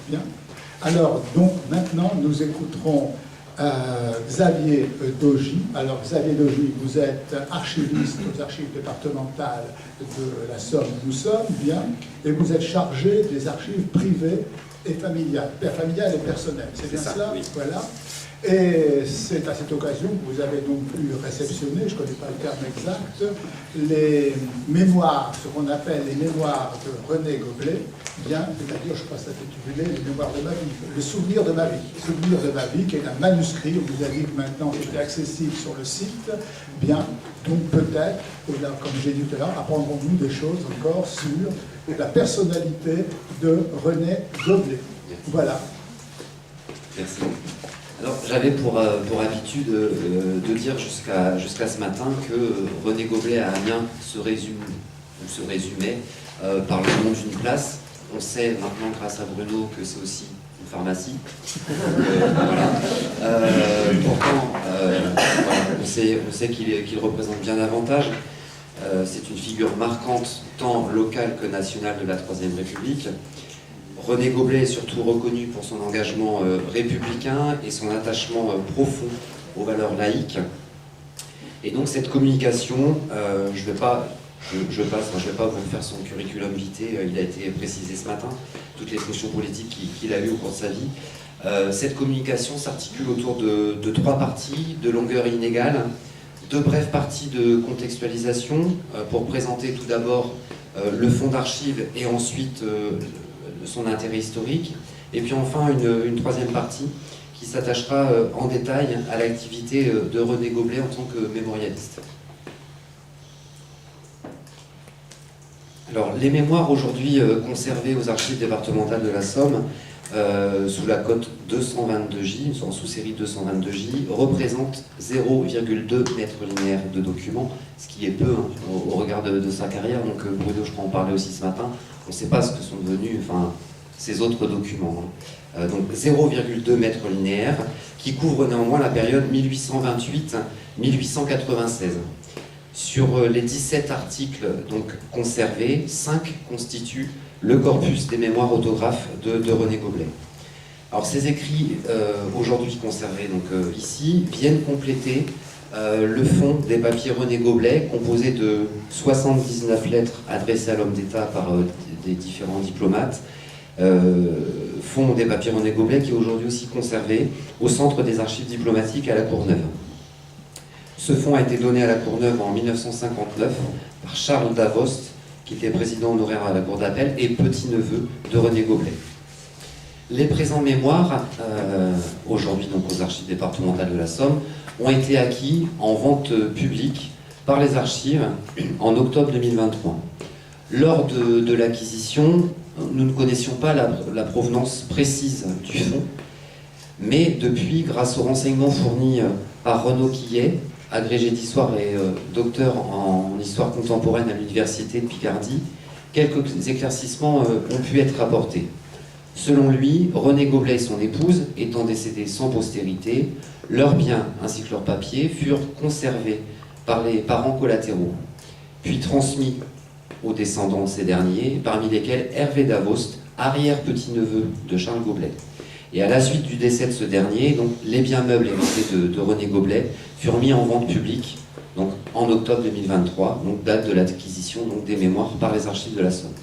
Bien. Alors, donc, maintenant, nous écouterons Xavier Dogy. Alors, Xavier Dogy, vous êtes archiviste aux archives départementales de la Somme où nous sommes, bien, et vous êtes chargé des archives privées et familiales, et personnelles. C'est bien cela, oui. Voilà. Et c'est à cette occasion que vous avez donc pu réceptionner, je ne connais pas le terme exact, les mémoires, ce qu'on appelle les mémoires de René Goblet, bien, c'est-à-dire, je passe à l'intitulé, les mémoires de ma vie, le souvenir de ma vie. Le souvenir de ma vie, qui est un manuscrit, on vous a dit que maintenant c'était accessible sur le site, bien, donc peut-être, comme j'ai dit tout à l'heure, apprendrons-nous des choses encore sur la personnalité de René Goblet. Voilà. Merci. Alors, j'avais pour habitude de dire jusqu'à ce matin que René Goblet à Amiens se résumait par le nom d'une place. On sait maintenant, grâce à Bruno, que c'est aussi une pharmacie. Voilà. Pourtant, voilà, on sait qu'il représente bien davantage. C'est une figure marquante, tant locale que nationale, de la Troisième République. René Goblet est surtout reconnu pour son engagement républicain et son attachement profond aux valeurs laïques. Et donc cette communication, je ne vais pas vous faire son curriculum vitae, il a été précisé ce matin, toutes les fonctions politiques qu'il a eues au cours de sa vie. Cette communication s'articule autour de trois parties de longueur inégale, deux brèves parties de contextualisation pour présenter tout d'abord le fonds d'archives et ensuite son intérêt historique, et puis enfin une troisième partie qui s'attachera en détail à l'activité de René Goblet en tant que mémorialiste. Alors, les mémoires aujourd'hui conservées aux archives départementales de la Somme, sous la cote 222J, sont sous série 222J, représentent 0,2 mètres linéaires de documents, ce qui est peu au regard de sa carrière. Donc Bruno, je crois en parler aussi ce matin, on ne sait pas ce que sont devenus ces autres documents. Donc 0,2 mètres linéaires, qui couvrent néanmoins la période 1828-1896. Sur les 17 articles donc conservés, 5 constituent le corpus des mémoires autographes de René Goblet. Alors ces écrits, aujourd'hui conservés ici, viennent compléter le fond des papiers René Goblet, composé de 79 lettres adressées à l'homme d'État par des différents diplomates, fond des papiers René Goblet qui est aujourd'hui aussi conservé au Centre des archives diplomatiques à La Courneuve. Ce fonds a été donné à La Courneuve en 1959 par Charles Davost, qui était président honoraire à la Cour d'appel et petit-neveu de René Goblet. Les présents mémoires, aujourd'hui donc aux archives départementales de la Somme, ont été acquis en vente publique par les archives en octobre 2023. Lors de l'acquisition, nous ne connaissions pas la provenance précise du fonds, mais depuis, grâce aux renseignements fournis par Renaud Quillet, agrégé d'histoire et docteur en histoire contemporaine à l'université de Picardie, quelques éclaircissements ont pu être apportés. Selon lui, René Goblet et son épouse, étant décédés sans postérité, leurs biens ainsi que leurs papiers furent conservés par les parents collatéraux, puis transmis aux descendants de ces derniers, parmi lesquels Hervé Davost, arrière-petit-neveu de Charles Goblet. Et à la suite du décès de ce dernier, donc, les biens meubles hérités de René Goblet furent mis en vente publique donc, en octobre 2023, donc date de l'acquisition des mémoires par les archives de la Somme.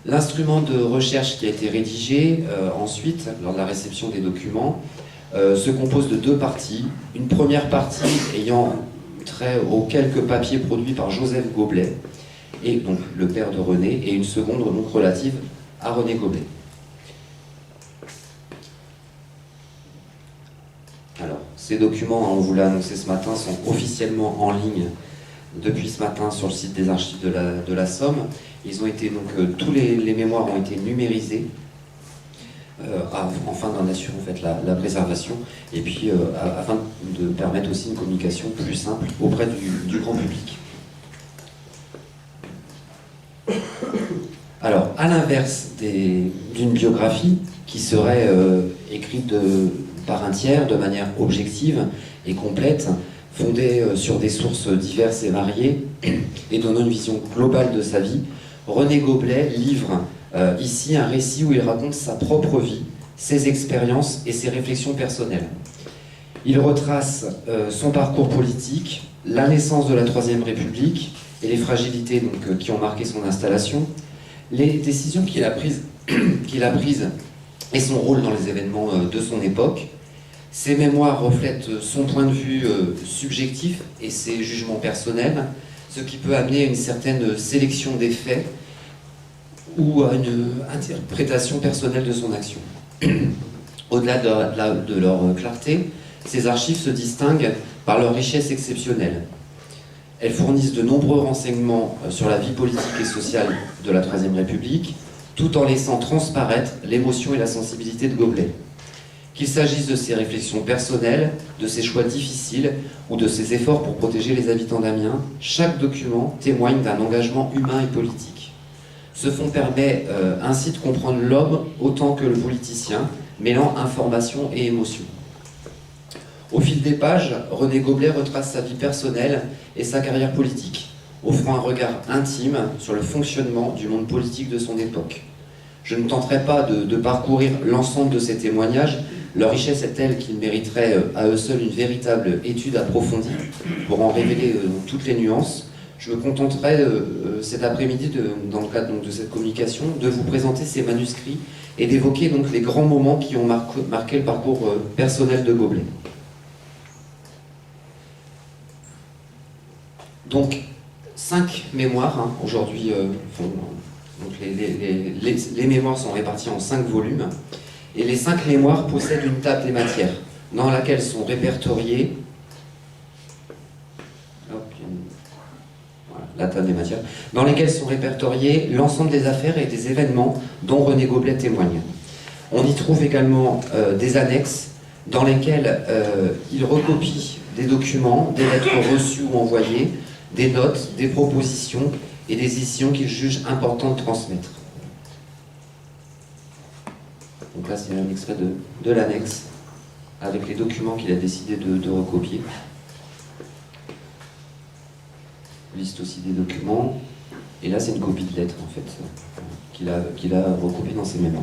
L'instrument de recherche qui a été rédigé ensuite, lors de la réception des documents, se compose de deux parties. Une première partie ayant trait aux quelques papiers produits par Joseph Goblet, et donc le père de René, et une seconde donc relative à René Goblet. Alors, ces documents, on vous l'a annoncé ce matin, sont officiellement en ligne depuis ce matin sur le site des archives de la Somme. Ils ont été donc tous les mémoires ont été numérisés afin d'en assurer en fait la préservation et puis afin de permettre aussi une communication plus simple auprès du grand public. Alors, à l'inverse d'une biographie qui serait écrite par un tiers de manière objective et complète, fondée sur des sources diverses et variées et donnant une vision globale de sa vie, René Goblet livre Ici, un récit où il raconte sa propre vie, ses expériences et ses réflexions personnelles. Il retrace son parcours politique, la naissance de la Troisième République et les fragilités donc, qui ont marqué son installation, les décisions qu'il a prises et son rôle dans les événements de son époque. Ses mémoires reflètent son point de vue subjectif et ses jugements personnels, ce qui peut amener à une certaine sélection des faits ou à une interprétation personnelle de son action. Au-delà de leur clarté, ces archives se distinguent par leur richesse exceptionnelle. Elles fournissent de nombreux renseignements sur la vie politique et sociale de la Troisième République, tout en laissant transparaître l'émotion et la sensibilité de Goblet. Qu'il s'agisse de ses réflexions personnelles, de ses choix difficiles ou de ses efforts pour protéger les habitants d'Amiens, chaque document témoigne d'un engagement humain et politique. Ce fonds permet ainsi de comprendre l'homme autant que le politicien, mêlant information et émotion. Au fil des pages, René Goblet retrace sa vie personnelle et sa carrière politique, offrant un regard intime sur le fonctionnement du monde politique de son époque. Je ne tenterai pas de parcourir l'ensemble de ces témoignages. Leur richesse est telle qu'ils mériteraient à eux seuls une véritable étude approfondie pour en révéler toutes les nuances. Je me contenterai cet après-midi, dans le cadre donc, de cette communication, de vous présenter ces manuscrits et d'évoquer donc les grands moments qui ont marqué le parcours personnel de Goblet. Donc, 5 mémoires aujourd'hui. Donc les mémoires sont réparties en 5 volumes. Et les 5 mémoires possèdent une table des matières, dans laquelle sont répertoriées... Voilà, la table des matières. Dans lesquelles sont répertoriées l'ensemble des affaires et des événements dont René Goblet témoigne. On y trouve également des annexes dans lesquelles il recopie des documents, des lettres reçues ou envoyées, des notes, des propositions et des décisions qu'il juge important de transmettre. Donc là, c'est un extrait de l'annexe, avec les documents qu'il a décidé de recopier. Liste aussi des documents. Et là, c'est une copie de lettre, en fait, qu'il a recopié dans ses mémoires.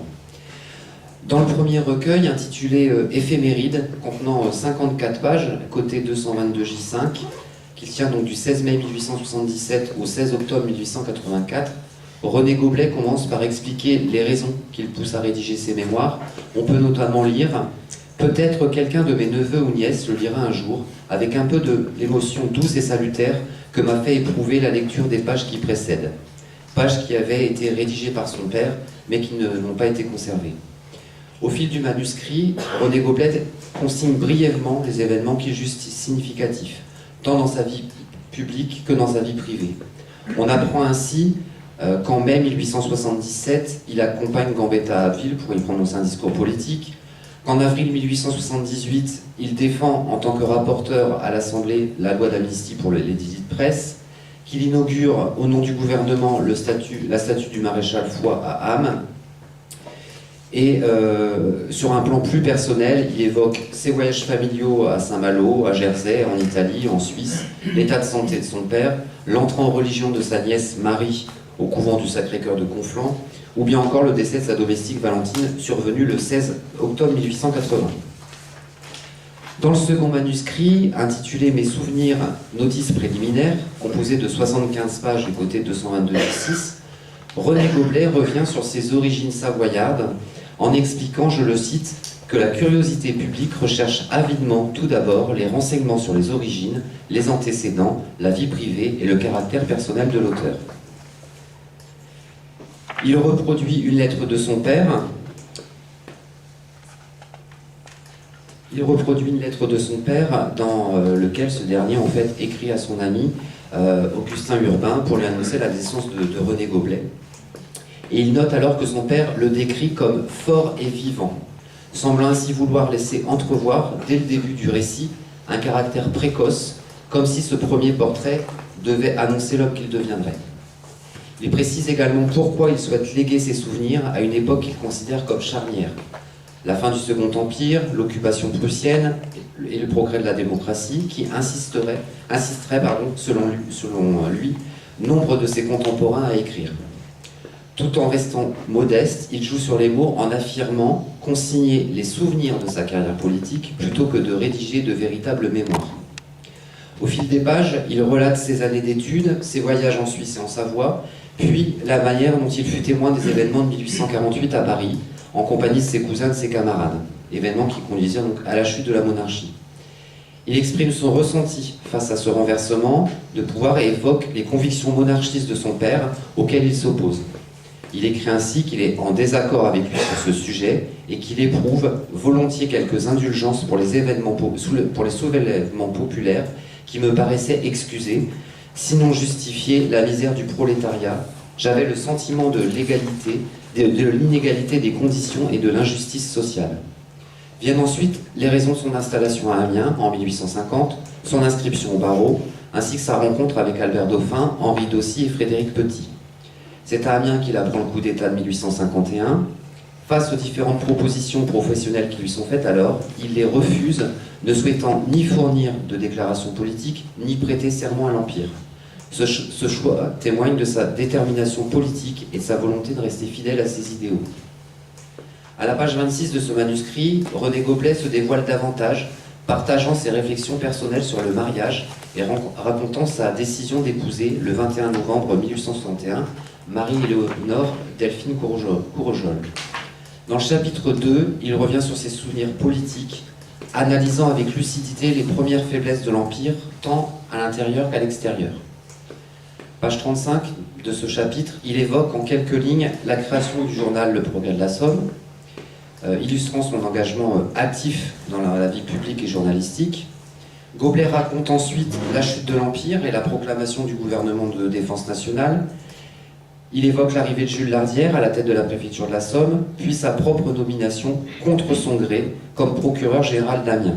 Dans le premier recueil, intitulé Éphémérides, contenant 54 pages, côté 222J5, qu'il tient donc du 16 mai 1877 au 16 octobre 1884, René Goblet commence par expliquer les raisons qui le poussent à rédiger ses mémoires. On peut notamment lire « Peut-être quelqu'un de mes neveux ou nièces le lira un jour, avec un peu de l'émotion douce et salutaire que m'a fait éprouver la lecture des pages qui précèdent. Pages qui avaient été rédigées par son père, mais qui n'ont pas été conservées. Au fil du manuscrit, René Goblet consigne brièvement les événements qu'il juge significatifs, tant dans sa vie publique que dans sa vie privée. On apprend ainsi qu'en mai 1877, il accompagne Gambetta à Abbeville pour y prononcer un discours politique, qu'en avril 1878, il défend en tant que rapporteur à l'Assemblée la loi d'amnistie pour les délits de presse, qu'il inaugure au nom du gouvernement la statue du maréchal Foy à Ham, et sur un plan plus personnel, il évoque ses voyages familiaux à Saint-Malo, à Jersey, en Italie, en Suisse, l'état de santé de son père, l'entrée en religion de sa nièce Marie au couvent du Sacré-Cœur de Conflans, ou bien encore le décès de sa domestique Valentine, survenu le 16 octobre 1880. Dans le second manuscrit, intitulé « Mes souvenirs, notices préliminaires », composé de 75 pages du côté 222-6, René Goblet revient sur ses origines savoyardes en expliquant, je le cite, que la curiosité publique recherche avidement tout d'abord les renseignements sur les origines, les antécédents, la vie privée et le caractère personnel de l'auteur. Il reproduit une lettre de son père. Dans lequel ce dernier en fait écrit à son ami Augustin Urbain pour lui annoncer la naissance de René Goblet. Et il note alors que son père le décrit comme fort et vivant, semblant ainsi vouloir laisser entrevoir, dès le début du récit, un caractère précoce, comme si ce premier portrait devait annoncer l'homme qu'il deviendrait. Il précise également pourquoi il souhaite léguer ses souvenirs à une époque qu'il considère comme charnière. La fin du Second Empire, l'occupation prussienne et le progrès de la démocratie qui insisterait, selon lui, nombre de ses contemporains à écrire. Tout en restant modeste, il joue sur les mots en affirmant consigner les souvenirs de sa carrière politique plutôt que de rédiger de véritables mémoires. Au fil des pages, il relate ses années d'études, ses voyages en Suisse et en Savoie, puis la manière dont il fut témoin des événements de 1848 à Paris, en compagnie de ses cousins et de ses camarades, événements qui conduisirent donc à la chute de la monarchie. Il exprime son ressenti face à ce renversement de pouvoir et évoque les convictions monarchistes de son père auxquelles il s'oppose. Il écrit ainsi qu'il est en désaccord avec lui sur ce sujet et qu'il éprouve volontiers quelques indulgences pour les soulèvements populaires qui me paraissaient excuser, sinon justifier la misère du prolétariat. J'avais le sentiment de l'égalité, de l'inégalité des conditions et de l'injustice sociale. Viennent ensuite les raisons de son installation à Amiens en 1850, son inscription au barreau, ainsi que sa rencontre avec Albert Dauphin, Henri Dossi et Frédéric Petit. C'est à Amiens qu'il apprend le coup d'État de 1851. Face aux différentes propositions professionnelles qui lui sont faites alors, il les refuse, ne souhaitant ni fournir de déclaration politique, ni prêter serment à l'Empire. Ce choix témoigne de sa détermination politique et de sa volonté de rester fidèle à ses idéaux. À la page 26 de ce manuscrit, René Goblet se dévoile davantage, partageant ses réflexions personnelles sur le mariage et racontant sa décision d'épouser, le 21 novembre 1861, Marie-Éléonore Delphine Courrejolle. Dans le chapitre 2, il revient sur ses souvenirs politiques, analysant avec lucidité les premières faiblesses de l'Empire, tant à l'intérieur qu'à l'extérieur. Page 35 de ce chapitre, il évoque en quelques lignes la création du journal Le Progrès de la Somme, illustrant son engagement actif dans la vie publique et journalistique. Goblet raconte ensuite la chute de l'Empire et la proclamation du gouvernement de défense nationale. Il évoque l'arrivée de Jules Lardière à la tête de la préfecture de la Somme, puis sa propre nomination contre son gré comme procureur général d'Amiens.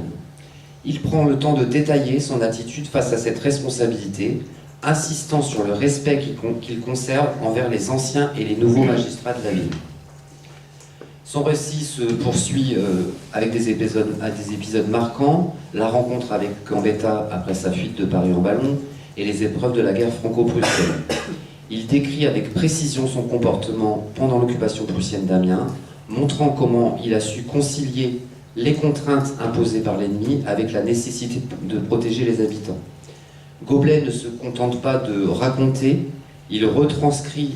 Il prend le temps de détailler son attitude face à cette responsabilité, insistant sur le respect qu'il conserve envers les anciens et les nouveaux magistrats de la ville. Son récit se poursuit avec des épisodes marquants, la rencontre avec Gambetta après sa fuite de Paris en ballon et les épreuves de la guerre franco-prussienne. Il décrit avec précision son comportement pendant l'occupation prussienne d'Amiens, montrant comment il a su concilier les contraintes imposées par l'ennemi avec la nécessité de protéger les habitants. Goblet ne se contente pas de raconter, il retranscrit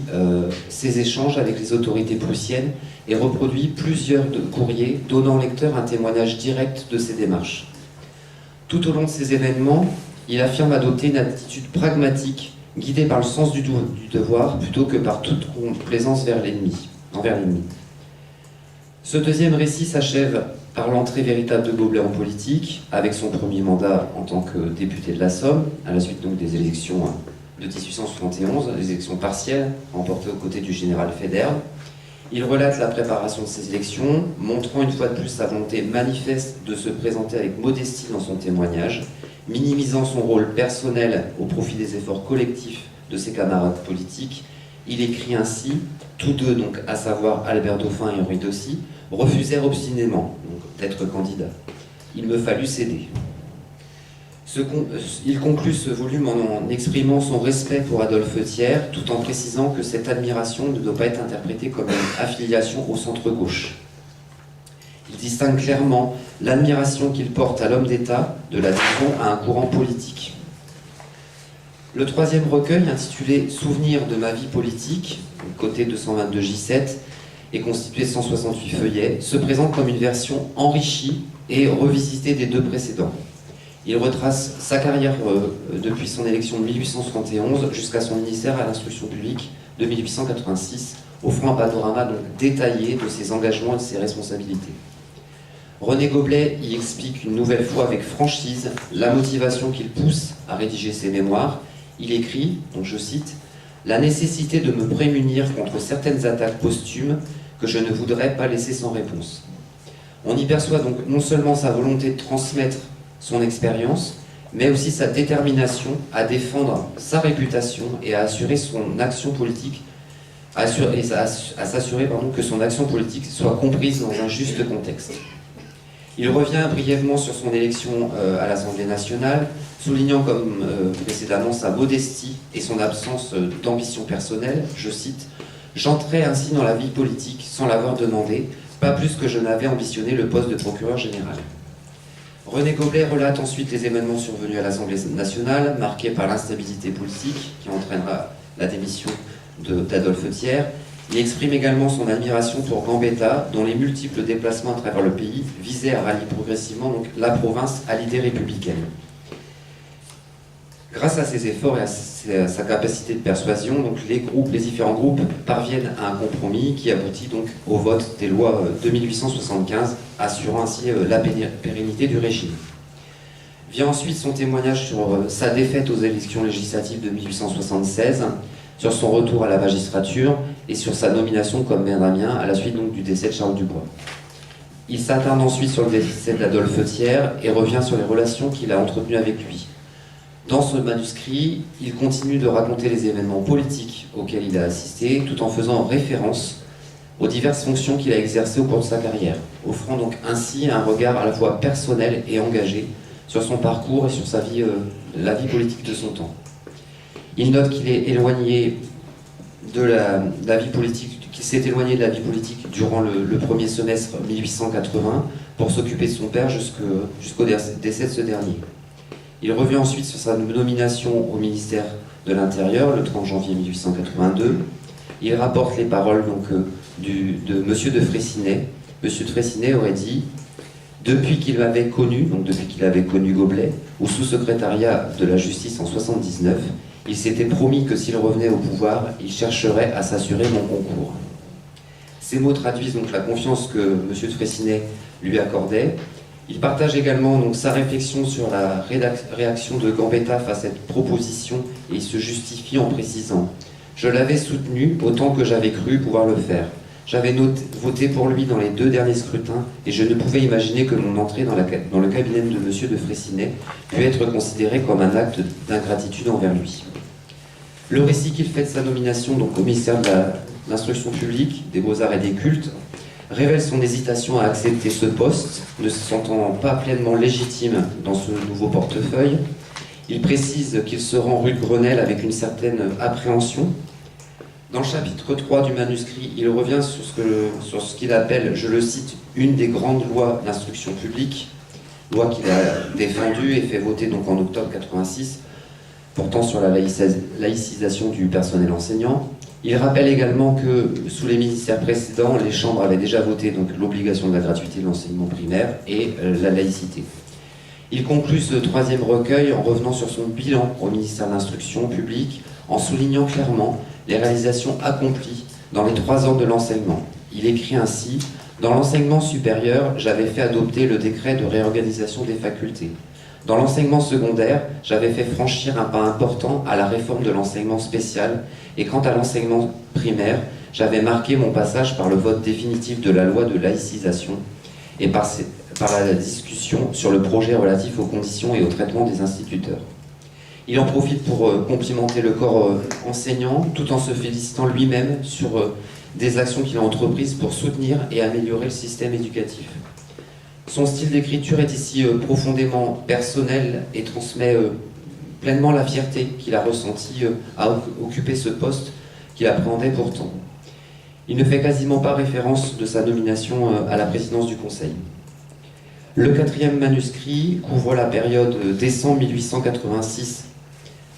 ses échanges avec les autorités prussiennes et reproduit plusieurs courriers donnant au lecteur un témoignage direct de ses démarches. Tout au long de ces événements, il affirme adopter une attitude pragmatique, guidée par le sens du devoir plutôt que par toute complaisance envers l'ennemi. Ce deuxième récit s'achève par l'entrée véritable de Goblet en politique, avec son premier mandat en tant que député de la Somme, à la suite donc des élections de 1871, les élections partielles, remportées aux côtés du général Federbe. Il relate la préparation de ces élections, montrant une fois de plus sa volonté manifeste de se présenter avec modestie dans son témoignage, minimisant son rôle personnel au profit des efforts collectifs de ses camarades politiques. Il écrit ainsi, tous deux donc, à savoir Albert Dauphin et Henri Dossi, refusèrent obstinément d'être candidats. Il me fallut céder. Il conclut ce volume en exprimant son respect pour Adolphe Thiers, tout en précisant que cette admiration ne doit pas être interprétée comme une affiliation au centre-gauche. Il distingue clairement l'admiration qu'il porte à l'homme d'État de l'adhésion à un courant politique. Le troisième recueil, intitulé « Souvenirs de ma vie politique », côté 222 J7, et constitué de 168 feuillets, se présente comme une version enrichie et revisitée des deux précédents. Il retrace sa carrière depuis son élection de 1871 jusqu'à son ministère à l'instruction publique de 1886, offrant un panorama donc détaillé de ses engagements et de ses responsabilités. René Goblet y explique une nouvelle fois avec franchise la motivation qu'il pousse à rédiger ses mémoires. Il écrit, donc je cite, « La nécessité de me prémunir contre certaines attaques posthumes que je ne voudrais pas laisser sans réponse. » On y perçoit donc non seulement sa volonté de transmettre son expérience, mais aussi sa détermination à défendre sa réputation et à assurer son action politique, à s'assurer que son action politique soit comprise dans un juste contexte. Il revient brièvement sur son élection à l'Assemblée nationale, soulignant comme précédemment sa modestie et son absence d'ambition personnelle. Je cite, « J'entrais ainsi dans la vie politique sans l'avoir demandé, pas plus que je n'avais ambitionné le poste de procureur général. René Goblet relate ensuite les événements survenus à l'Assemblée nationale, marqués par l'instabilité politique qui entraînera la démission d'Adolphe Thiers. Il exprime également son admiration pour Gambetta, dont les multiples déplacements à travers le pays visaient à rallier progressivement donc, la province à l'idée républicaine. Grâce à ses efforts et à sa capacité de persuasion, donc les différents groupes parviennent à un compromis qui aboutit donc au vote des lois de 1875, assurant ainsi la pérennité du régime. Vient ensuite son témoignage sur sa défaite aux élections législatives de 1876, sur son retour à la magistrature et sur sa nomination comme maire d'Amiens à la suite donc, du décès de Charles Dubois. Il s'attarde ensuite sur le décès d'Adolphe Thiers et revient sur les relations qu'il a entretenues avec lui. Dans ce manuscrit, il continue de raconter les événements politiques auxquels il a assisté, tout en faisant référence aux diverses fonctions qu'il a exercées au cours de sa carrière, offrant donc ainsi un regard à la fois personnel et engagé sur son parcours et sur la vie politique de son temps. Il note qu'il est éloigné de la vie politique, qu'il s'est éloigné de la vie politique durant le premier semestre 1880 pour s'occuper de son père jusqu'au décès de ce dernier. Il revient ensuite sur sa nomination au ministère de l'Intérieur le 30 janvier 1882. Il rapporte les paroles donc, de M. de Freycinet. M. de Freycinet aurait dit « Depuis qu'il avait connu Goblet, au sous-secrétariat de la justice en 79, il s'était promis que s'il revenait au pouvoir, il chercherait à s'assurer mon concours. » Ces mots traduisent donc la confiance que M. de Freycinet lui accordait. Il partage également donc, sa réflexion sur la réaction de Gambetta face à cette proposition et il se justifie en précisant « Je l'avais soutenu autant que j'avais cru pouvoir le faire. J'avais voté pour lui dans les 2 derniers scrutins et je ne pouvais imaginer que mon entrée dans le cabinet de M. de Freycinet pût être considérée comme un acte d'ingratitude envers lui. » Le récit qu'il fait de sa nomination donc, au ministère de l'Instruction publique, des Beaux-Arts et des Cultes révèle son hésitation à accepter ce poste, ne se sentant pas pleinement légitime dans ce nouveau portefeuille. Il précise qu'il se rend rue de Grenelle avec une certaine appréhension. Dans le chapitre 3 du manuscrit, il revient sur ce qu'il appelle, je le cite, une des grandes lois d'instruction publique, loi qu'il a défendue et fait voter donc en octobre 86, portant sur la laïcisation du personnel enseignant. Il rappelle également que sous les ministères précédents, les chambres avaient déjà voté donc, l'obligation de la gratuité de l'enseignement primaire et la laïcité. Il conclut ce 3e recueil en revenant sur son bilan au ministère de l'Instruction publique, en soulignant clairement les réalisations accomplies dans les 3 ans de l'enseignement. Il écrit ainsi « Dans l'enseignement supérieur, j'avais fait adopter le décret de réorganisation des facultés. Dans l'enseignement secondaire, j'avais fait franchir un pas important à la réforme de l'enseignement spécial et quant à l'enseignement primaire, j'avais marqué mon passage par le vote définitif de la loi de laïcisation et par la discussion sur le projet relatif aux conditions et au traitement des instituteurs. » Il en profite pour complimenter le corps enseignant tout en se félicitant lui-même sur des actions qu'il a entreprises pour soutenir et améliorer le système éducatif. Son style d'écriture est ici profondément personnel et transmet pleinement la fierté qu'il a ressentie à occuper ce poste qu'il appréhendait pourtant. Il ne fait quasiment pas référence de sa nomination à la présidence du Conseil. Le 4e manuscrit couvre la période décembre 1886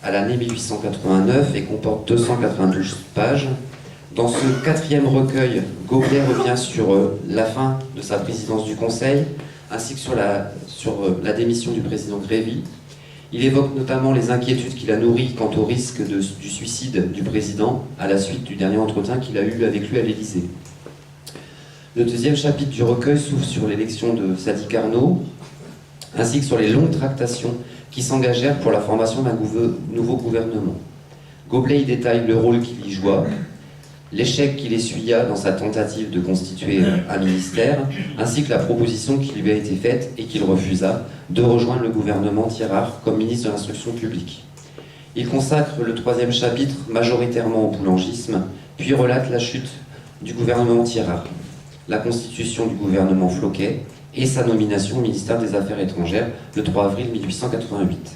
à l'année 1889 et comporte 292 pages. Dans ce 4e recueil, Goblet revient sur la fin de sa présidence du Conseil, ainsi que sur la démission du président Grévy. Il évoque notamment les inquiétudes qu'il a nourries quant au risque du suicide du président à la suite du dernier entretien qu'il a eu avec lui à l'Élysée. Le 2e chapitre du recueil s'ouvre sur l'élection de Sadi Carnot, ainsi que sur les longues tractations qui s'engagèrent pour la formation d'un nouveau gouvernement. Goblet y détaille le rôle qu'il y joua, l'échec qu'il essuya dans sa tentative de constituer un ministère, ainsi que la proposition qui lui a été faite et qu'il refusa de rejoindre le gouvernement Thiérard comme ministre de l'Instruction publique. Il consacre le 3e chapitre majoritairement au boulangisme, puis relate la chute du gouvernement Thiérard, la constitution du gouvernement Floquet et sa nomination au ministère des Affaires étrangères le 3 avril 1888.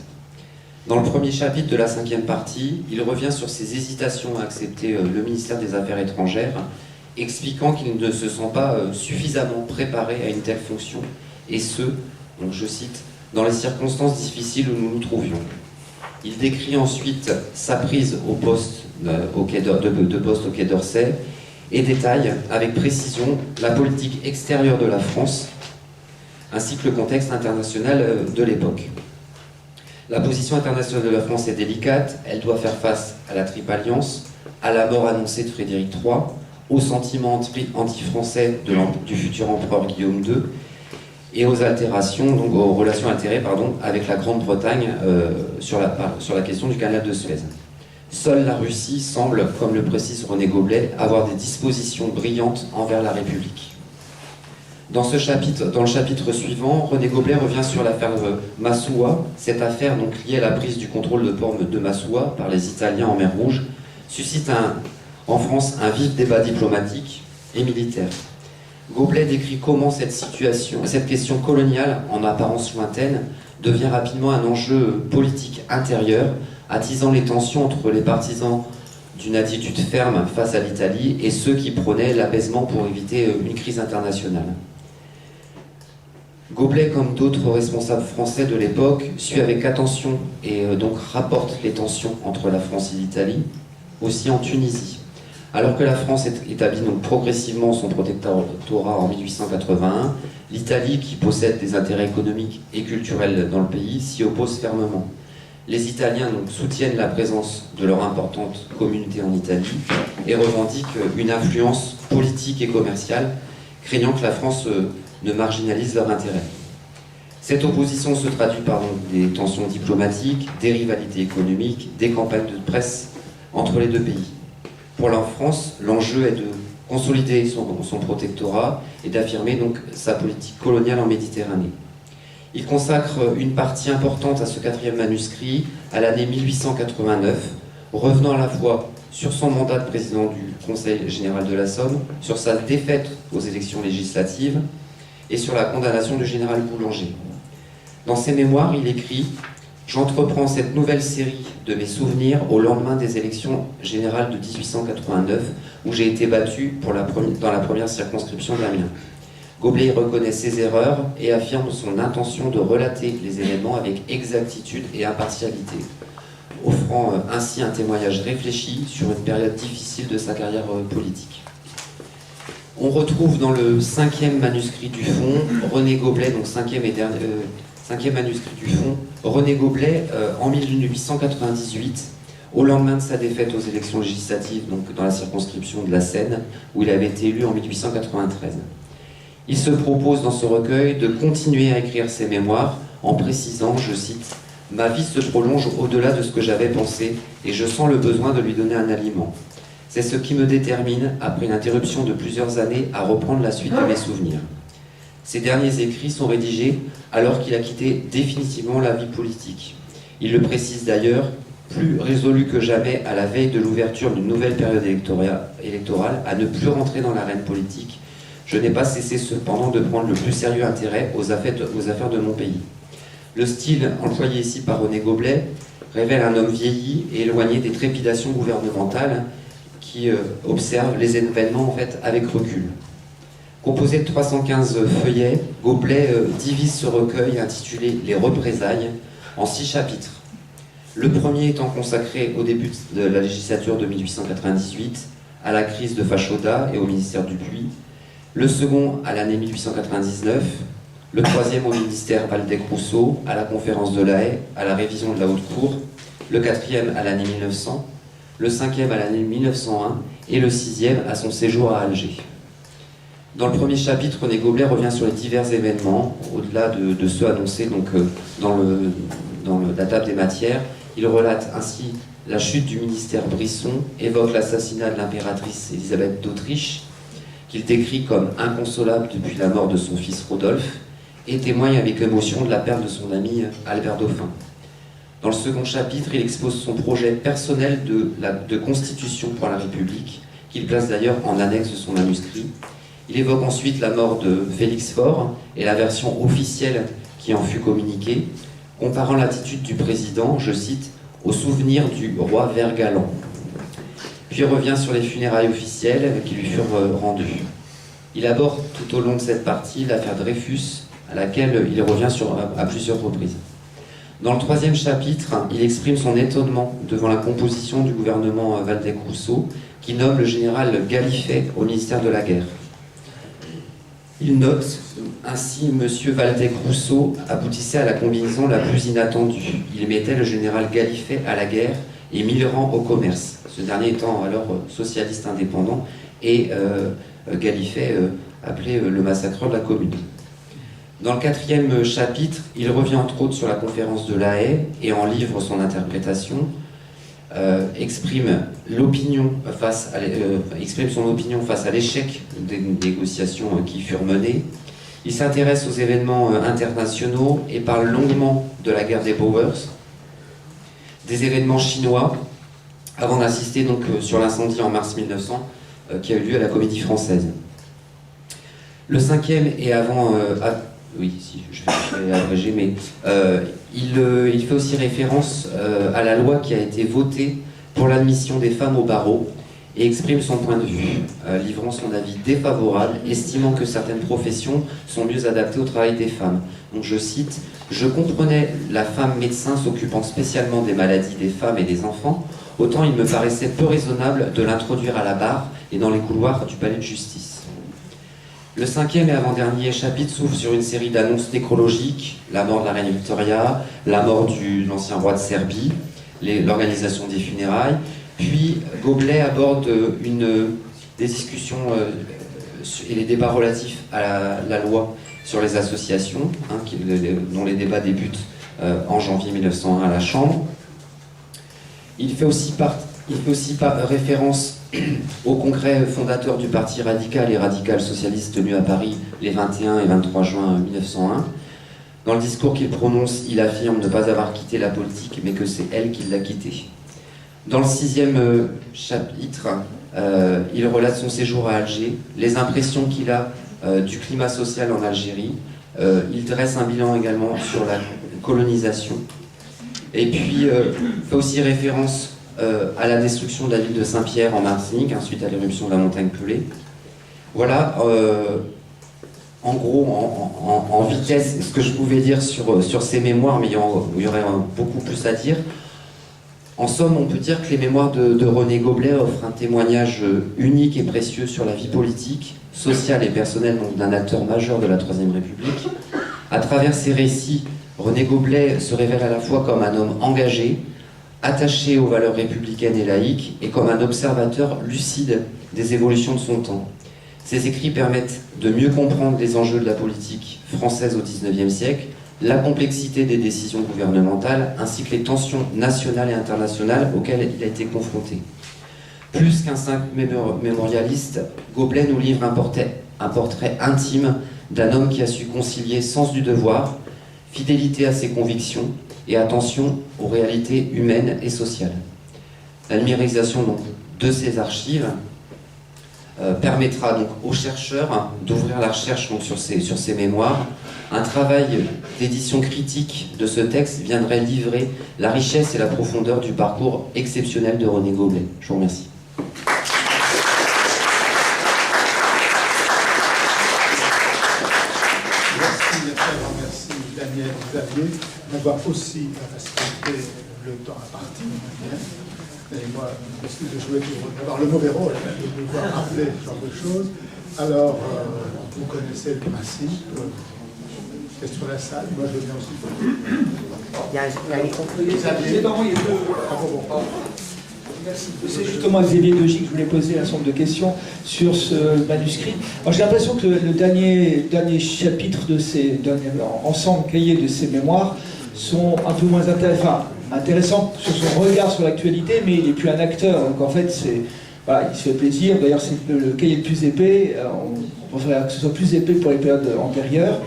Dans le premier chapitre de la 5e partie, il revient sur ses hésitations à accepter le ministère des Affaires étrangères, expliquant qu'il ne se sent pas suffisamment préparé à une telle fonction, et ce, donc je cite, « dans les circonstances difficiles où nous nous trouvions ». Il décrit ensuite sa prise au poste au Quai d'Orsay et détaille avec précision la politique extérieure de la France, ainsi que le contexte international de l'époque. La position internationale de la France est délicate, elle doit faire face à la Triple Alliance, à la mort annoncée de Frédéric III, aux sentiments anti-français du futur empereur Guillaume II, et aux altérations, donc aux relations altérées avec la Grande-Bretagne sur la question du canal de Suez. Seule la Russie semble, comme le précise René Goblet, avoir des dispositions brillantes envers la République. Dans le chapitre suivant, René Goblet revient sur l'affaire Massoua. Cette affaire, donc liée à la prise du contrôle de port de Massoua par les Italiens en mer Rouge, suscite en France un vif débat diplomatique et militaire. Goblet décrit comment cette question coloniale, en apparence lointaine, devient rapidement un enjeu politique intérieur, attisant les tensions entre les partisans d'une attitude ferme face à l'Italie et ceux qui prônaient l'apaisement pour éviter une crise internationale. Goblet, comme d'autres responsables français de l'époque, suit avec attention et donc rapporte les tensions entre la France et l'Italie, aussi en Tunisie. Alors que la France établit donc progressivement son protectorat en 1881, l'Italie, qui possède des intérêts économiques et culturels dans le pays, s'y oppose fermement. Les Italiens donc soutiennent la présence de leur importante communauté en Italie et revendiquent une influence politique et commerciale, craignant que la France ne marginalise leurs intérêts. Cette opposition se traduit par des tensions diplomatiques, des rivalités économiques, des campagnes de presse entre les deux pays. Pour la France, l'enjeu est de consolider son protectorat et d'affirmer donc sa politique coloniale en Méditerranée. Il consacre une partie importante à ce 4e manuscrit à l'année 1889, revenant à la fois sur son mandat de président du Conseil général de la Somme, sur sa défaite aux élections législatives et sur la condamnation du général Boulanger. Dans ses mémoires, il écrit « J'entreprends cette nouvelle série de mes souvenirs au lendemain des élections générales de 1889, où j'ai été battu dans la première circonscription d'Amiens. » Goblet reconnaît ses erreurs et affirme son intention de relater les événements avec exactitude et impartialité, offrant ainsi un témoignage réfléchi sur une période difficile de sa carrière politique. On retrouve dans le 5e manuscrit du fond, René Goblet, donc 5e manuscrit du fond, René Goblet, en 1898, au lendemain de sa défaite aux élections législatives, donc dans la circonscription de la Seine, où il avait été élu en 1893. Il se propose dans ce recueil de continuer à écrire ses mémoires en précisant, je cite, « Ma vie se prolonge au-delà de ce que j'avais pensé et je sens le besoin de lui donner un aliment. C'est ce qui me détermine, après une interruption de plusieurs années, à reprendre la suite de mes souvenirs. » Ces derniers écrits sont rédigés alors qu'il a quitté définitivement la vie politique. Il le précise d'ailleurs, plus résolu que jamais à la veille de l'ouverture d'une nouvelle période électorale à ne plus rentrer dans l'arène politique. Je n'ai pas cessé cependant de prendre le plus sérieux intérêt aux affaires de mon pays. Le style employé ici par René Goblet révèle un homme vieilli et éloigné des trépidations gouvernementales qui observe les événements en fait avec recul. Composé de 315 feuillets, Goblet divise ce recueil intitulé « Les représailles » en 6 chapitres. Le premier étant consacré au début de la législature de 1898, à la crise de Fachoda et au ministère Dupuy, le second à l'année 1899, le troisième au ministère Waldeck-Rousseau, à la conférence de La Haye, à la révision de la Haute Cour, le quatrième à l'année 1900, le cinquième à l'année 1901 et le sixième à son séjour à Alger. Dans le premier chapitre, René Goblet revient sur les divers événements, au-delà de ceux annoncés donc, dans la table des matières. Il relate ainsi la chute du ministère Brisson, évoque l'assassinat de l'impératrice Élisabeth d'Autriche, qu'il décrit comme inconsolable depuis la mort de son fils Rodolphe, et témoigne avec émotion de la perte de son ami Albert Dauphin. Dans le second chapitre, il expose son projet personnel de constitution pour la République, qu'il place d'ailleurs en annexe de son manuscrit. Il évoque ensuite la mort de Félix Faure et la version officielle qui en fut communiquée, comparant l'attitude du président, je cite, « au souvenir du roi vert galant ». Puis revient sur les funérailles officielles qui lui furent rendues. Il aborde tout au long de cette partie l'affaire Dreyfus, à laquelle il revient à plusieurs reprises. Dans le 3e chapitre, il exprime son étonnement devant la composition du gouvernement Waldeck-Rousseau, qui nomme le général Gallifet au ministère de la Guerre. Il note ainsi M. Waldeck-Rousseau aboutissait à la combinaison la plus inattendue. Il mettait le général Gallifet à la guerre et Millerand au commerce, ce dernier étant alors socialiste indépendant et Gallifet appelé le massacreur de la Commune. Dans le 4e chapitre, il revient entre autres sur la conférence de La Haye et en livre son interprétation, exprime son opinion face à l'échec des négociations qui furent menées. Il s'intéresse aux événements internationaux et parle longuement de la guerre des Boers, des événements chinois, avant d'assister donc sur l'incendie en mars 1900 qui a eu lieu à la Comédie Française. Le 5e et avant... oui, si, je vais abréger, mais il fait aussi référence à la loi qui a été votée pour l'admission des femmes au barreau et exprime son point de vue, livrant son avis défavorable, estimant que certaines professions sont mieux adaptées au travail des femmes. Donc je cite, « Je comprenais la femme médecin s'occupant spécialement des maladies des femmes et des enfants, autant il me paraissait peu raisonnable de l'introduire à la barre et dans les couloirs du palais de justice. » Le 5e et avant-dernier chapitre s'ouvre sur une série d'annonces nécrologiques, la mort de la reine Victoria, la mort de l'ancien roi de Serbie, l'organisation des funérailles, puis Goblet aborde des discussions et les débats relatifs à la loi sur les associations, dont les débats débutent en janvier 1901 à la Chambre. Il fait aussi référence au congrès fondateur du Parti radical et radical socialiste tenu à Paris les 21 et 23 juin 1901. Dans le discours qu'il prononce, il affirme ne pas avoir quitté la politique, mais que c'est elle qui l'a quitté. Dans le 6e chapitre, il relate son séjour à Alger, les impressions qu'il a du climat social en Algérie. Il dresse un bilan également sur la colonisation. Et puis, fait aussi référence à la destruction de la ville de Saint-Pierre en Martinique, suite à l'éruption de la montagne Pelée. Voilà, en gros, en vitesse, ce que je pouvais dire sur ces mémoires, mais il y aurait beaucoup plus à dire. En somme, on peut dire que les mémoires de René Goblet offrent un témoignage unique et précieux sur la vie politique, sociale et personnelle d'un acteur majeur de la Troisième République. À travers ces récits, René Goblet se révèle à la fois comme un homme engagé, attaché aux valeurs républicaines et laïques, et comme un observateur lucide des évolutions de son temps. Ses écrits permettent de mieux comprendre les enjeux de la politique française au XIXe siècle, la complexité des décisions gouvernementales, ainsi que les tensions nationales et internationales auxquelles il a été confronté. Plus qu'un simple mémorialiste, Goblet nous livre un portrait intime d'un homme qui a su concilier sens du devoir, fidélité à ses convictions et attention aux réalités humaines et sociales. La numérisation donc, de ces archives permettra donc aux chercheurs d'ouvrir la recherche donc, sur ces mémoires. Un travail d'édition critique de ce texte viendrait livrer la richesse et la profondeur du parcours exceptionnel de René Goblet. Je vous remercie. Merci Daniel Xavier d'avoir aussi respecté le temps imparti. Et moi, je voulais avoir le mauvais rôle, de devoir rappeler ce genre de choses. Alors, vous connaissez le principe. Question de la salle. Moi, je viens aussi. Il y a les conclusions. C'est justement Xavier Dogy que je voulais poser un certain nombre de questions sur ce manuscrit. Alors, j'ai l'impression que le dernier chapitre de ces derniers ensemble cahiers de ces mémoires sont un peu moins intéressants sur son regard sur l'actualité, mais il n'est plus un acteur. Donc en fait, voilà, il se fait plaisir. D'ailleurs, c'est le cahier le plus épais. On préfère que ce soit plus épais pour les périodes antérieures.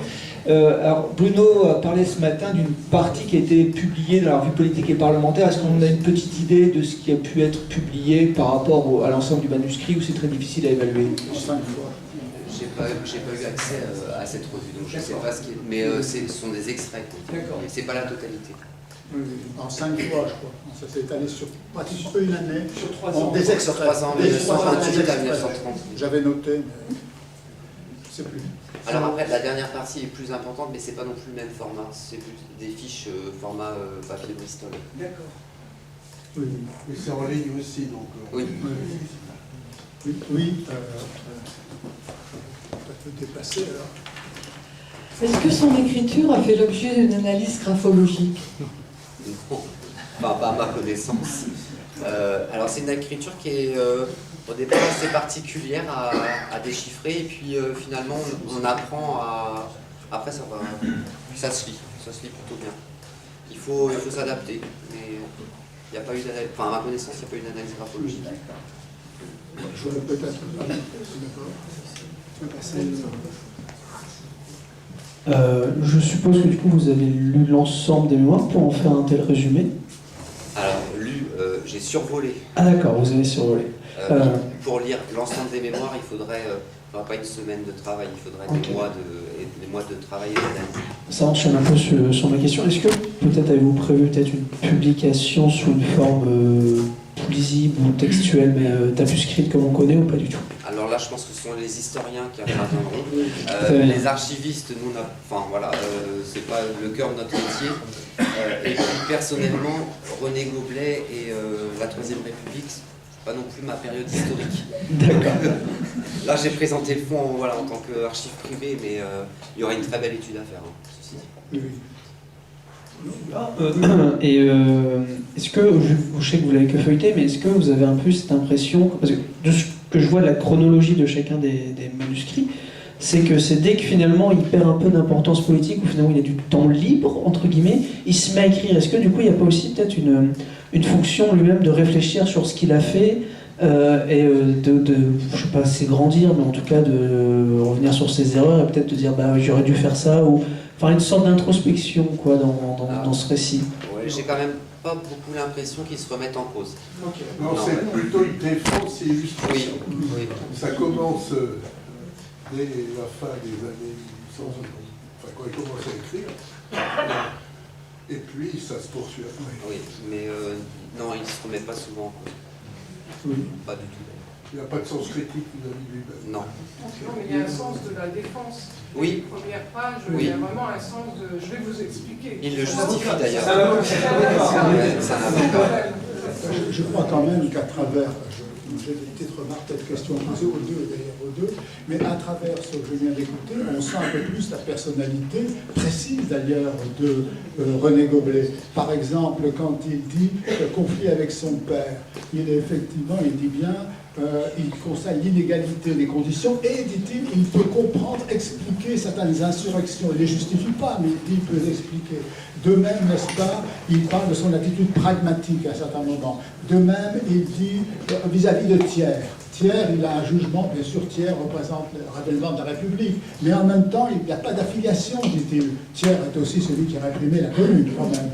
Alors Bruno a parlé ce matin d'une partie qui a été publiée dans la revue politique et parlementaire. Est-ce qu'on a une petite idée de ce qui a pu être publié par rapport à l'ensemble du manuscrit, ou c'est très difficile à évaluer? J'ai pas eu accès à cette revue, donc je ne sais pas ce qui est. Mais ce sont des extraits. D'accord. Mais ce n'est pas la totalité. Oui, en 5 fois, je crois. Ça s'est étalé sur pratiquement une année. Sur 3 En ans. des extraits. 3 ans, Des 1928 à extraits. 1930. J'avais noté, mais c'est plus. Alors après, la dernière partie est plus importante, mais c'est pas non plus le même format. C'est plus des fiches format papier Bristol. D'accord. Oui, Et c'est en ligne aussi, donc. Oui. oui. Ça peut dépasser alors. Est-ce que son écriture a fait l'objet d'une analyse graphologique? Non, enfin, pas à ma connaissance. Alors c'est une écriture qui est au départ assez particulière à déchiffrer, et puis finalement on apprend à... Après ça se lit plutôt bien. Il faut s'adapter, mais il n'y a pas eu d'analyse, enfin à ma connaissance il n'y a pas eu d'analyse graphologique. Je vais peut-être. Je suppose que du coup vous avez lu l'ensemble des mémoires pour en faire un tel résumé. Alors lu, j'ai survolé. Ah d'accord, vous avez survolé. Pour lire l'ensemble des mémoires, il faudrait pas une semaine de travail, il faudrait des mois de travail et d'analyse. Ça enchaîne un peu sur ma question. Est-ce que peut-être avez-vous prévu peut-être une publication sous une forme plus lisible ou textuelle, mais tapuscrite comme on connaît, ou pas du tout? Alors là, je pense que ce sont les historiens qui interviendront. Les archivistes, nous, c'est pas le cœur de notre métier. Et puis, personnellement, René Goblet et la Troisième République, c'est pas non plus ma période historique. D'accord. Là, j'ai présenté le fond en tant qu'archive privée, mais il y aurait une très belle étude à faire, ceci dit. Oui. Et est-ce que, je sais que vous l'avez que feuilleté, mais est-ce que vous avez un peu cette impression, parce que de ce que je vois de la chronologie de chacun des manuscrits, c'est que c'est dès que finalement il perd un peu d'importance politique, ou finalement il a du temps libre, entre guillemets, il se met à écrire. Est-ce que du coup il n'y a pas aussi peut-être une fonction lui-même de réfléchir sur ce qu'il a fait, et je sais pas, s'agrandir, mais en tout cas de revenir sur ses erreurs et peut-être de dire bah j'aurais dû faire ça, ou enfin une sorte d'introspection quoi dans ce récit. Ouais, j'ai quand même pas beaucoup l'impression qu'ils se remettent en cause. Ok. Non, c'est plutôt une défense et illustration. Oui. Ça commence dès la fin des années 1800, enfin quand il commence à écrire, et puis ça se poursuit après. Oui, mais non, ils ne se remettent pas souvent en cause. Oui. Pas du tout. Il n'y a pas de sens critique vis-à-vis de lui-même. Non. Non, mais il y a un sens de la défense. Oui. Première page, Oui. il y a vraiment un sens de... Je vais vous expliquer. Il le justifie d'ailleurs. Ça n'a pas. Je crois quand même qu'à travers, j'ai des petites remarques, peut-être questions posées aux deux, d'ailleurs aux deux, mais à travers ce que je viens d'écouter, on sent un peu plus la personnalité précise d'ailleurs de René Goblet. Par exemple, quand il dit conflit avec son père, il dit bien, il conseille l'inégalité des conditions et, dit-il, il peut comprendre, expliquer certaines insurrections. Il ne les justifie pas, mais il dit qu'il peut les expliquer. De même, n'est-ce pas, il parle de son attitude pragmatique à certains moments. De même, il dit vis-à-vis de Thiers. Thiers, il a un jugement, bien sûr, Thiers représente le rébellement de la République, mais en même temps, il n'y a pas d'affiliation, dit-il. Thiers est aussi celui qui a réprimé la Commune, quand même.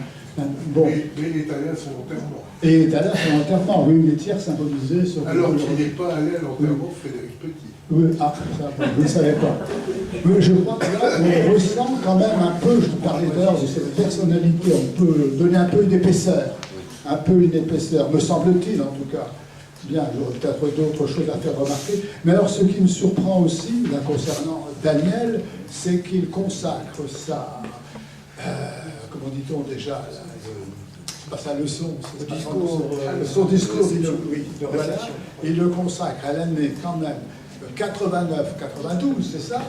Bon. Mais il est allé à son enterrement. Et il est allé à son enterrement, oui, les Thiers symbolisés sur... Alors qu'il n'est pas allé à l'enterrement de Frédéric Petit. Oui, ça, vous ne savez pas. Mais je crois que là, on ressent quand même un peu, je vous parlais tout à l'heure de cette personnalité, on peut donner un peu une épaisseur, me semble-t-il en tout cas. Bien, j'aurais peut-être d'autres choses à faire remarquer. Mais alors, ce qui me surprend aussi, là, concernant Daniel, c'est qu'il consacre sa, comment dit-on déjà, là, pas sa leçon, son discours, il le consacre à l'année quand même 89, 92, c'est ça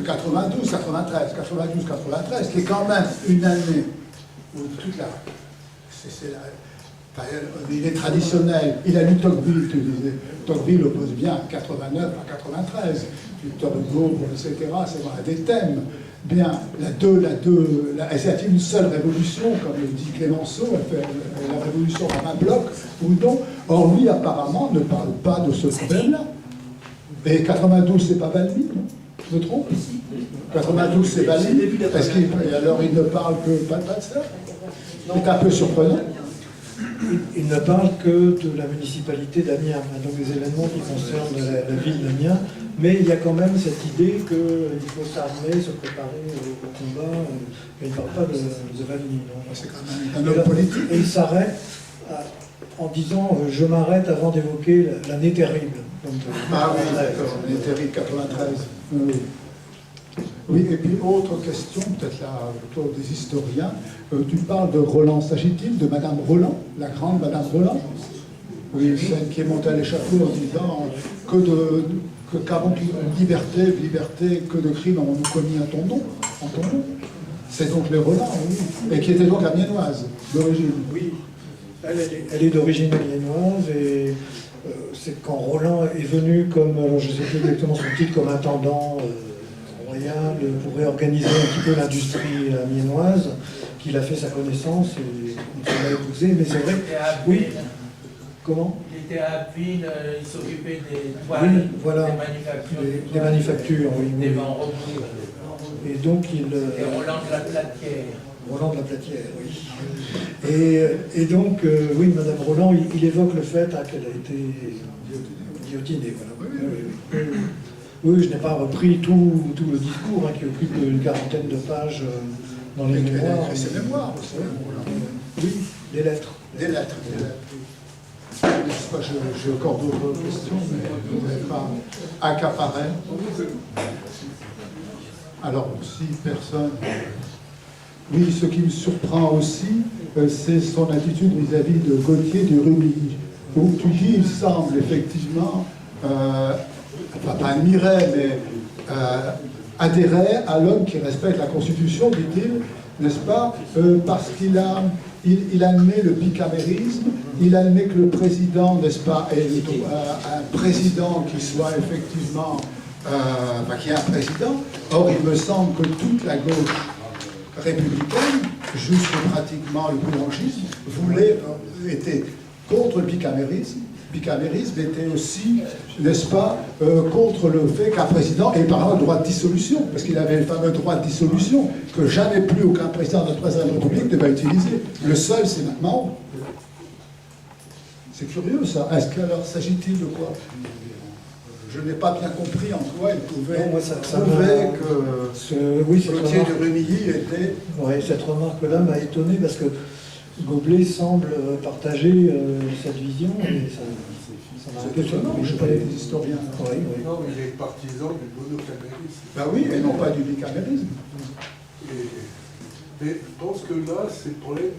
92, 93, 92, 93, qui est quand même une année où toute la... il est traditionnel, il a lu Tocqueville, tu disais. Tocqueville oppose bien 89 à 93, Victor Hugo, etc., c'est vrai, des thèmes. Bien, est-il une seule révolution, comme le dit Clémenceau, elle fait la révolution en un bloc, ou non? Or, lui, apparemment, ne parle pas de ce problème-là. Et 92, c'est pas Balmy, non? Je me trompe? 92, c'est Balmy. Alors, il ne parle que pas de ça? C'est un peu surprenant. il ne parle que de la municipalité d'Amiens, donc des événements qui concernent la ville d'Amiens, mais il y a quand même cette idée qu'il faut s'armer, se préparer au combat, mais il ne parle pas de Valmy. C'est quand même un homme politique. Et il s'arrête en disant « je m'arrête avant d'évoquer l'année terrible ». Ah oui, d'accord, l'année terrible 93. Oui. Oui, et puis autre question, peut-être là, plutôt des historiens. Tu parles de Roland, s'agit-il de Madame Roland, la grande Madame Roland? Oui, celle qui est montée à l'échafaud en disant qu'avant toute liberté, que de crimes avons-nous commis en ton nom. C'est donc les Roland, oui, et qui était donc amiénoise, d'origine. Oui, elle est d'origine amiénoise, et c'est quand Roland est venu comme, alors je ne sais plus exactement son titre, comme intendant royal pour réorganiser un petit peu l'industrie amiénoise, qu'il a fait sa connaissance et qu'il a épousé, mais c'est vrai. Oui. Comment? Il était à Abbeville, il s'occupait des toiles, oui, voilà, des manufactures. Des manufactures, oui. Des vents rebouts. Et donc il... Et Roland de la Platière. Roland de la Platière, oui. Et donc, oui, Madame Roland, il évoque le fait qu'elle a été guillotinée. Voilà. Oui, je n'ai pas repris tout le discours qui occupe une quarantaine de pages dans les mémoires. Et ses mémoires aussi. Oui, des lettres. Des lettres. J'ai encore d'autres questions, mais je ne voudrais pas accaparer. Alors, si personne... Oui, ce qui me surprend aussi, c'est son attitude vis-à-vis de Gauthier du Rumilly, où tu dis, il semble effectivement, enfin pas admirer, mais adhérer à l'homme qui respecte la Constitution, dit-il, n'est-ce pas, parce qu'il admet le bicamérisme, il admet que le président, n'est-ce pas, est un président qui soit effectivement, qui est un président. Or, il me semble que toute la gauche républicaine, jusque pratiquement le boulangisme, était contre le bicamérisme. Bicamérisme était aussi, n'est-ce pas, contre le fait qu'un président ait par exemple le droit de dissolution, parce qu'il avait le fameux droit de dissolution que jamais plus aucun président de la République ne va utiliser. Le seul, c'est maintenant. C'est curieux ça. Est-ce qu'alors s'agit-il de quoi? Je n'ai pas bien compris en quoi il pouvait prouver que Gauthier de Rumilly était... Oui, cette remarque-là m'a étonné parce que Goblet semble partager cette vision et ça m'a C'est étonnant, je ne sais pas les historiens. Oui. Non, il est partisan du monocamérisme. Ben oui, et non pas du bicamérisme. Mais je pense que là, c'est le problème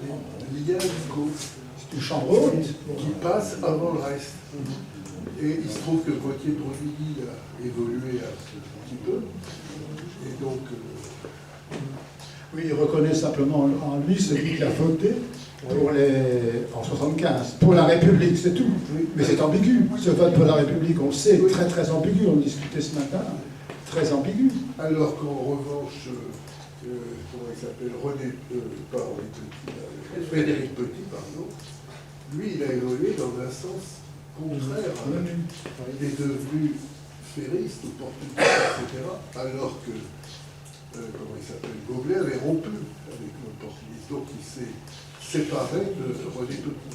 des liens locaux. C'est une chambre haute. Qui passe avant le reste. Et il se trouve que Gauthier de Rumilly a évolué un petit peu. Et donc... Oui, il reconnaît simplement en lui celui qui a voté en 75, pour la République, c'est tout. Mais c'est ambigu. Ce vote pour la République, on le sait, très très ambigu. On discutait ce matin, très ambigu. Alors qu'en revanche, comment il s'appelle, Frédéric Petit, pardon, lui, il a évolué dans un sens contraire. Il est devenu ferriste, opportuniste, etc. Alors que, comment il s'appelle, Goblet avait rompu avec l'opportuniste. Donc il s'est séparé de René Petit.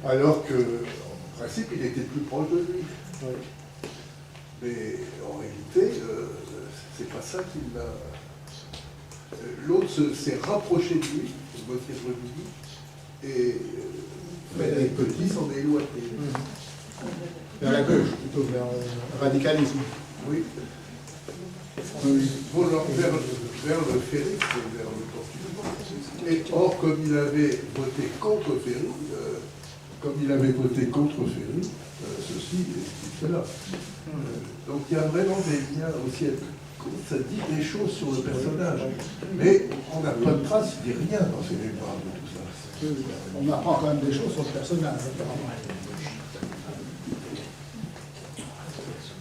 Alors que, en principe, il était plus proche de lui. Mais en réalité, c'est pas ça qui l'a... L'autre s'est rapproché de lui, Gauthier de Rumilly, et Frédéric Petit s'en est éloigné. Vers la gauche, plutôt vers le radicalisme. Oui. Vers le Ferry, vers l'opportunisme. Et or, comme il avait voté contre Ferry, ceci et cela. Donc il y a vraiment des liens aussi. Ça dit des choses sur le personnage. Mais on n'a pas de trace, il ne dit rien dans ces mémoires de tout ça. On apprend quand même des choses sur le personnage, apparemment.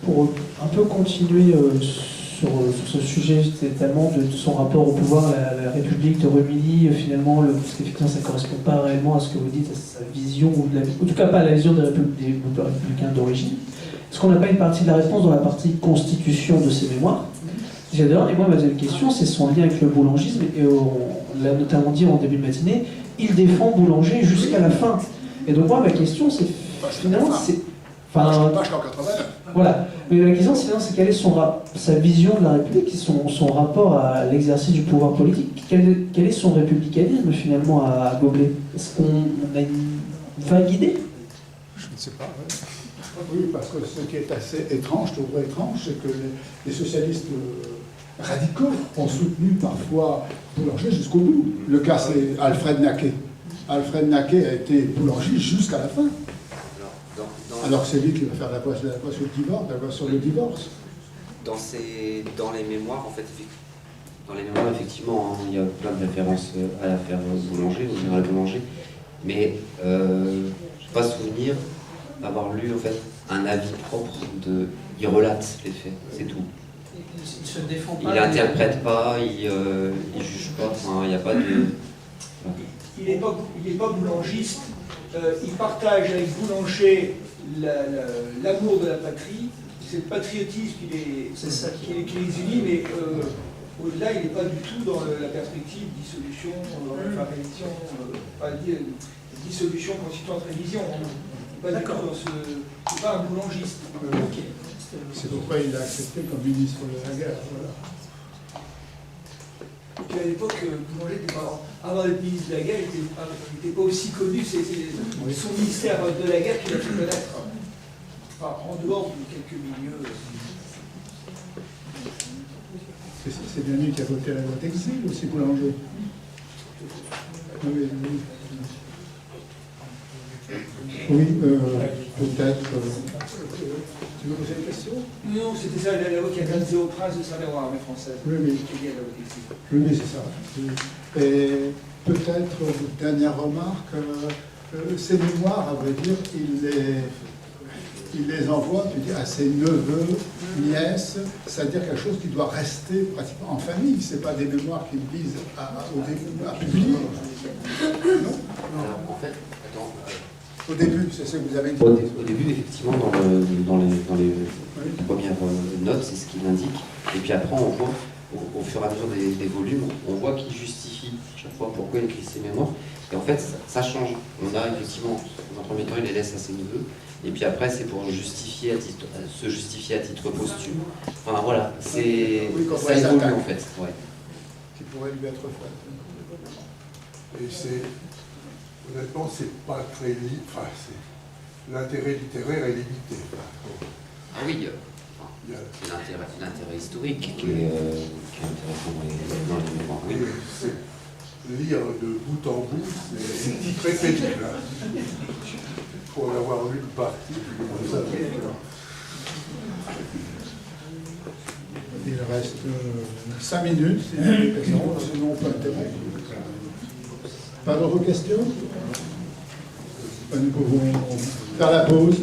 Pour un peu continuer sur ce sujet tellement de son rapport au pouvoir, la République de Rumilly, finalement, parce qu'effectivement ça ne correspond pas réellement à ce que vous dites, à sa vision, ou en tout cas pas à la vision des républicains d'origine. Est-ce qu'on n'a pas une partie de la réponse dans la partie constitution de ces mémoires? J'adore, et moi ma deuxième question, c'est son lien avec le boulangisme, et on l'a notamment dit en début de matinée, il défend Boulanger jusqu'à la fin. Et donc moi, ma question, c'est finalement, c'est... Enfin, Pas jusqu'en 89. voilà. Mais la question, c'est quelle est sa vision de la République, son rapport à l'exercice du pouvoir politique. Quel est son républicanisme, finalement, à Goblet? Est-ce qu'on a une vague idée? Je ne sais pas. Oui, parce que ce qui est assez étrange, je trouverais étrange, c'est que les socialistes radicaux ont soutenu parfois Boulanger jusqu'au bout. Le cas, c'est Alfred Naquet. Alfred Naquet a été boulanger jusqu'à la fin. Alors que c'est lui qui va faire la voix sur le divorce, la voix sur le divorce. Dans les mémoires, en fait, effectivement, hein, il y a plein de références à l'affaire Boulanger, au général Boulanger, mais je n'ai pas souvenir d'avoir lu en fait un avis propre il relate les faits, c'est tout. Il se défend pas. Il n'interprète pas, il juge pas, enfin, il n'y a pas de... Il n'est pas boulangiste, il partage avec Boulanger l'amour de la patrie, c'est le patriotisme qui les unit, mais au-delà, il n'est pas du tout dans la perspective dissolution, révision, dissolution constituante révision. Pas du tout dans c'est pas un boulangiste. C'est pourquoi il a accepté comme ministre de la guerre. Voilà. Puis à l'époque, Boulanger n'était pas, avant d'être ministre de la guerre, il n'était pas aussi connu, c'est son ministère de la guerre qu'il a fait connaître. Enfin, en dehors de quelques milieux. C'est bien lui qui a voté la loi d'exil aussi, Boulanger. Oui, peut-être. Tu veux poser une question? Non, c'était ça, la loi qui a organisé au prince de Savoie, l'armée française. Oui, c'est ça. Oui. Et peut-être, dernière remarque, ces mémoires, à vrai dire, il les envoie, tu dis, à ses neveux, nièces, c'est-à-dire quelque chose qui doit rester pratiquement en famille. Ce n'est pas des mémoires qu'il vise au début à publier. Non. Alors, en fait, au début, c'est ce que vous avez dit. Au début, effectivement, dans les premières notes, c'est ce qu'il indique. Et puis après, on voit, au fur et à mesure des volumes, on voit qu'il justifie chaque fois pourquoi il écrit ses mémoires. Et en fait, ça change. On a effectivement, dans un premier temps, il les laisse à ses neveux. Et puis après, c'est pour se justifier à titre posthume. Enfin voilà, ça évolue en fait. Ouais. Qui pourrait lui être fait. Et honnêtement, c'est pas très limité. Enfin, l'intérêt littéraire est limité. Ah oui, c'est l'intérêt historique qui est intéressant dans les mémoires. Oui. Lire de bout en bout, c'est très pénible. Pour en avoir lu une partie, il reste 5 minutes, si vous avez des questions, sinon on peut interrompre. Pas d'autres questions? Nous pouvons faire la pause.